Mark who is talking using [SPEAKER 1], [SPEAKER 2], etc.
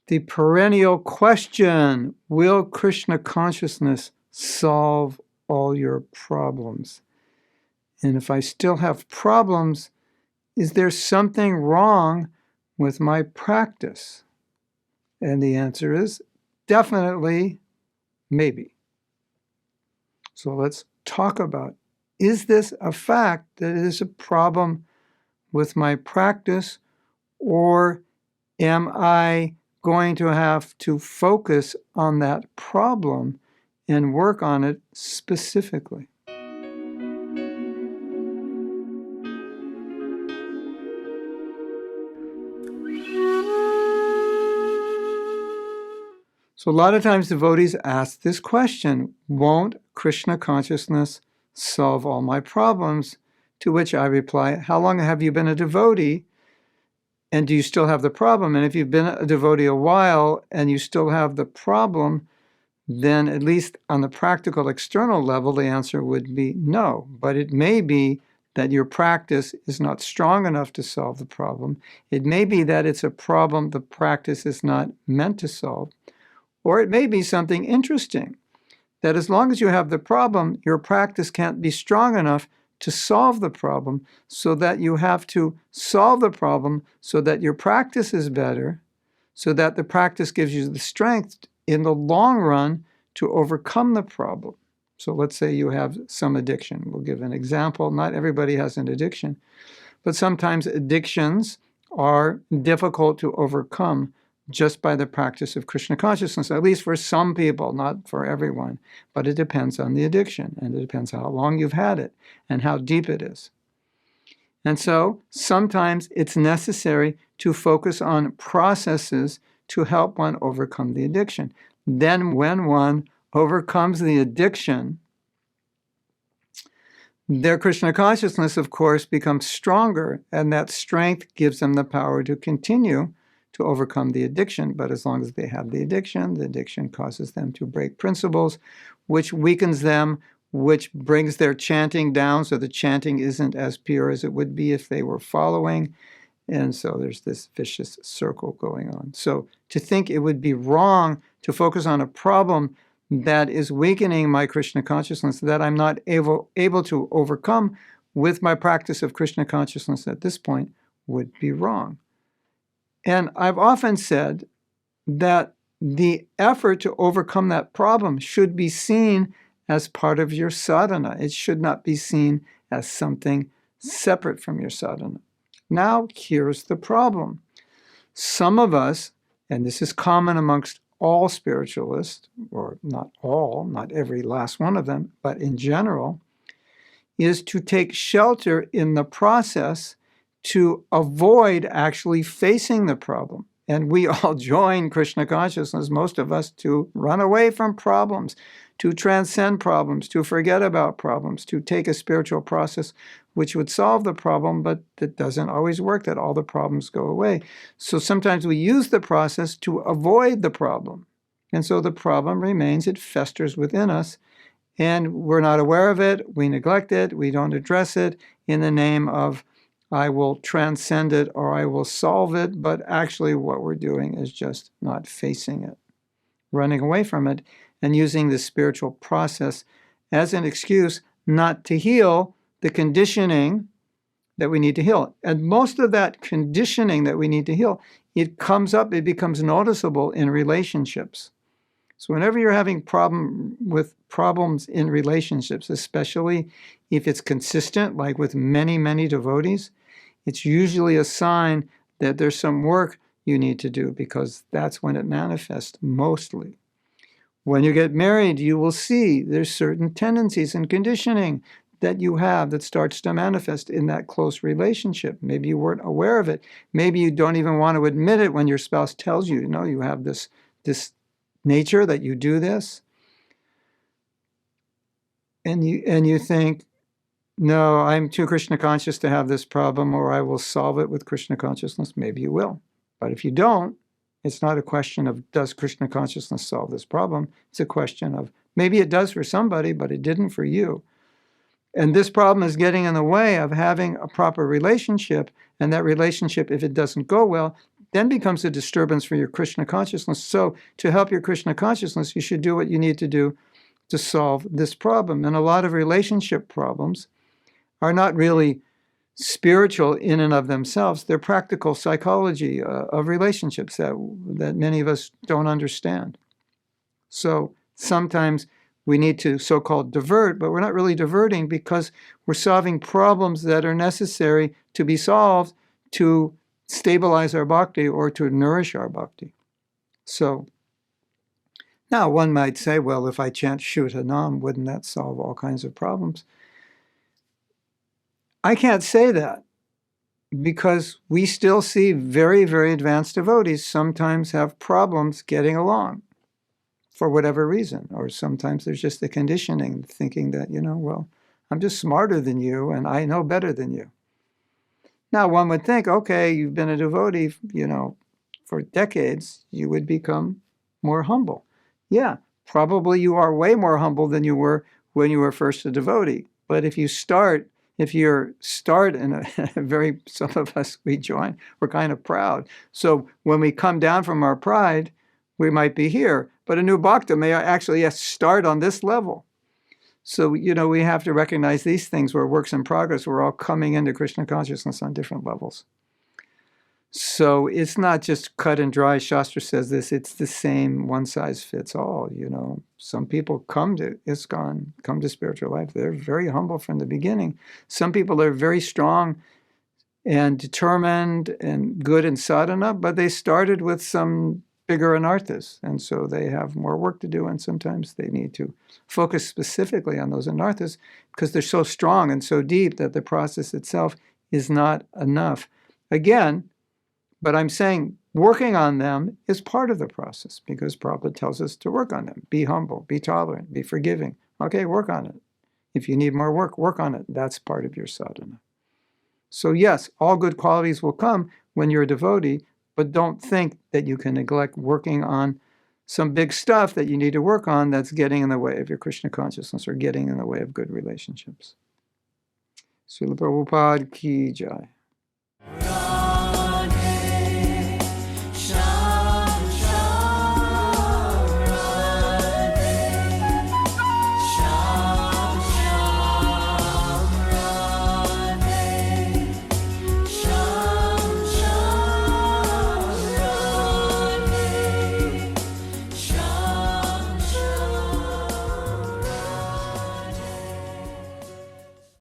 [SPEAKER 1] The perennial question, will Krishna consciousness solve all your problems? And if I still have problems, is there something wrong with my practice? And the answer is definitely maybe. So let's talk about, is this a fact that it is a problem with my practice, or am I going to have to focus on that problem and work on it specifically? So a lot of times devotees ask this question, won't Krishna consciousness solve all my problems? To which I reply, how long have you been a devotee? And do you still have the problem? And if you've been a devotee a while and you still have the problem, then at least on the practical external level, the answer would be no. But it may be that your practice is not strong enough to solve the problem. It may be that it's a problem the practice is not meant to solve. Or it may be something interesting, that as long as you have the problem, your practice can't be strong enough to solve the problem, so that you have to solve the problem so that your practice is better, so that the practice gives you the strength in the long run to overcome the problem. So let's say you have some addiction. We'll give an example. Not everybody has an addiction, but sometimes addictions are difficult to overcome just by the practice of Krishna consciousness, at least for some people, not for everyone. But it depends on the addiction, and it depends how long you've had it and how deep it is. And so sometimes it's necessary to focus on processes to help one overcome the addiction. Then when one overcomes the addiction, their Krishna consciousness, of course, becomes stronger, and that strength gives them the power to continue to overcome the addiction. But as long as they have the addiction causes them to break principles, which weakens them, which brings their chanting down, so the chanting isn't as pure as it would be if they were following. And so there's this vicious circle going on. So to think it would be wrong to focus on a problem that is weakening my Krishna consciousness, that I'm not able to overcome with my practice of Krishna consciousness at this point, would be wrong. And I've often said that the effort to overcome that problem should be seen as part of your sadhana. It should not be seen as something separate from your sadhana. Now, here's the problem. Some of us, and this is common amongst all spiritualists, or not all, not every last one of them, but in general, is to take shelter in the process to avoid actually facing the problem. And we all join Krishna consciousness, most of us, to run away from problems, to transcend problems, to forget about problems, to take a spiritual process which would solve the problem, but that doesn't always work, that all the problems go away. So sometimes we use the process to avoid the problem. And so the problem remains, it festers within us, and we're not aware of it, we neglect it, we don't address it in the name of I will transcend it or I will solve it, but actually what we're doing is just not facing it, running away from it, and using the spiritual process as an excuse not to heal the conditioning that we need to heal. And most of that conditioning that we need to heal, it comes up, it becomes noticeable in relationships. So whenever you're having problems in relationships, especially if it's consistent, like with many, many devotees, it's usually a sign that there's some work you need to do, because that's when it manifests mostly. When you get married, you will see there's certain tendencies and conditioning that you have that starts to manifest in that close relationship. Maybe you weren't aware of it. Maybe you don't even want to admit it when your spouse tells you, no, you have this nature that you do this. And you think, no, I'm too Krishna conscious to have this problem, or I will solve it with Krishna consciousness. Maybe you will. But if you don't, it's not a question of, does Krishna consciousness solve this problem? It's a question of, maybe it does for somebody, but it didn't for you. And this problem is getting in the way of having a proper relationship. And that relationship, if it doesn't go well, then becomes a disturbance for your Krishna consciousness. So to help your Krishna consciousness, you should do what you need to do to solve this problem. And a lot of relationship problems are not really spiritual in and of themselves. They're practical psychology of relationships that many of us don't understand. So sometimes we need to so-called divert, but we're not really diverting because we're solving problems that are necessary to be solved to stabilize our bhakti or to nourish our bhakti. So now one might say, well, if I chant Shuddhanam, wouldn't that solve all kinds of problems? I can't say that because we still see very, very advanced devotees sometimes have problems getting along for whatever reason. Or sometimes there's just the conditioning, thinking that, well, I'm just smarter than you and I know better than you. Now, one would think, okay, you've been a devotee, for decades, you would become more humble. Yeah, probably you are way more humble than you were when you were first a devotee. But if you start in a very, some of us, we join, we're kind of proud. So when we come down from our pride, we might be here. But a new bhakta may actually start on this level. So, we have to recognize these things. We're works in progress. We're all coming into Krishna consciousness on different levels. So it's not just cut and dry. Shastra says this. It's the same one size fits all. Some people come to ISKCON, come to spiritual life. They're very humble from the beginning. Some people are very strong and determined and good in sadhana, but they started with some bigger anarthas, and so they have more work to do, and sometimes they need to focus specifically on those anarthas because they're so strong and so deep that the process itself is not enough. Again, but I'm saying working on them is part of the process because Prabhupada tells us to work on them. Be humble, be tolerant, be forgiving. Okay, work on it. If you need more work on it. That's part of your sadhana. So yes, all good qualities will come when you're a devotee, but don't think that you can neglect working on some big stuff that you need to work on that's getting in the way of your Krishna consciousness or getting in the way of good relationships. Srila Prabhupada ki jai.